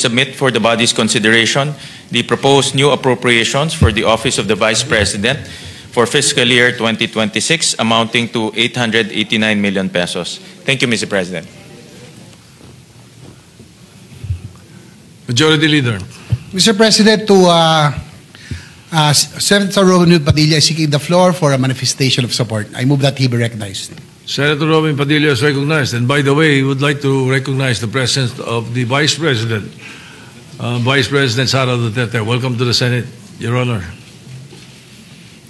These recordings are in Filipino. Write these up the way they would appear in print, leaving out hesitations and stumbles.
submit for the body's consideration the proposed new appropriations for the Office of the Vice President for fiscal year 2026 amounting to 889 million pesos. Thank you, Mr. President. Majority Leader. Mr. President, to Senator Robin Padilla is seeking the floor for a manifestation of support. I move that he be recognized. Senator Robin Padilla is recognized. And by the way, he would like to recognize the presence of the Vice President, Vice President Sara Duterte. Welcome to the Senate, Your Honor.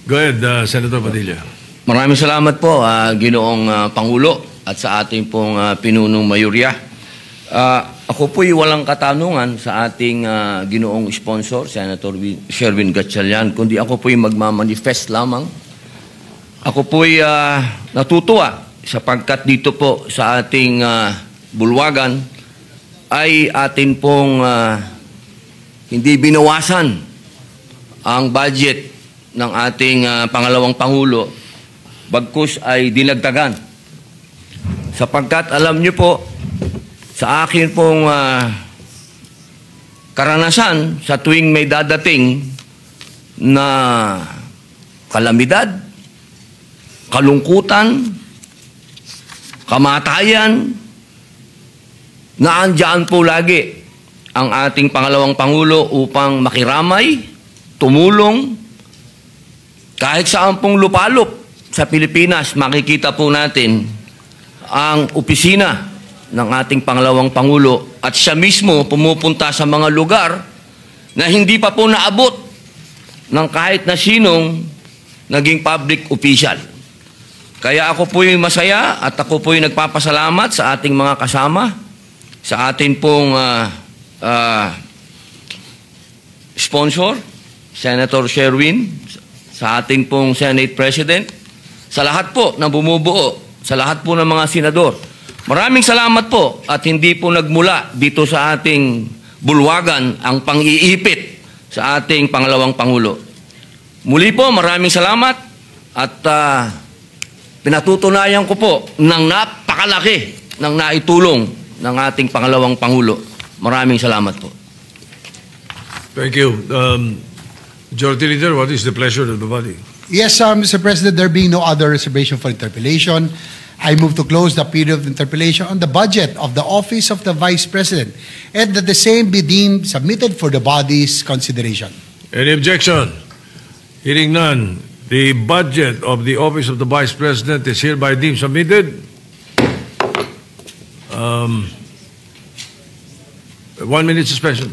Go ahead, Senator Padilla. Maraming salamat po, Ginoong Pangulo at sa ating pong pinunong mayorya. Ako po'y walang katanungan sa ating ginoong sponsor, Senator Sherwin Gatchalian, kundi ako po'y magmamanifest lamang. Ako po'y natutuwa sapagkat dito po sa ating bulwagan ay atin pong hindi binawasan ang budget ng ating pangalawang Pangulo, bagkus ay dinagdagan. Sapagkat alam niyo po, sa akin pong karanasan sa tuwing may dadating na kalamidad, kalungkutan, kamatayan, naandyan po lagi ang ating pangalawang Pangulo upang makiramay, tumulong, kahit saan pong lupalop sa Pilipinas, makikita po natin ang opisina ng ating pangalawang Pangulo at siya mismo pumupunta sa mga lugar na hindi pa po naabot ng kahit na sinong naging public official. Kaya ako po'y masaya at ako po'y nagpapasalamat sa ating mga kasama, sa ating pong sponsor, Senator Sherwin, sa ating pong Senate President, sa lahat po na bumubuo, sa lahat po ng mga senador. Maraming salamat po at hindi po nagmula dito sa ating bulwagan ang pang-iipit sa ating pangalawang Pangulo. Muli po, maraming salamat at pinatutunayan ko po ng napakalaki ng naitulong ng ating pangalawang Pangulo. Maraming salamat po. Thank you. Majority Leader, what is the pleasure of the body? Yes, Mr. President, there being no other reservation for interpellation, I move to close the period of interpellation on the budget of the Office of the Vice President and that the same be deemed submitted for the body's consideration. Any objection? Hearing none, the budget of the Office of the Vice President is hereby deemed submitted. 1 minute suspension.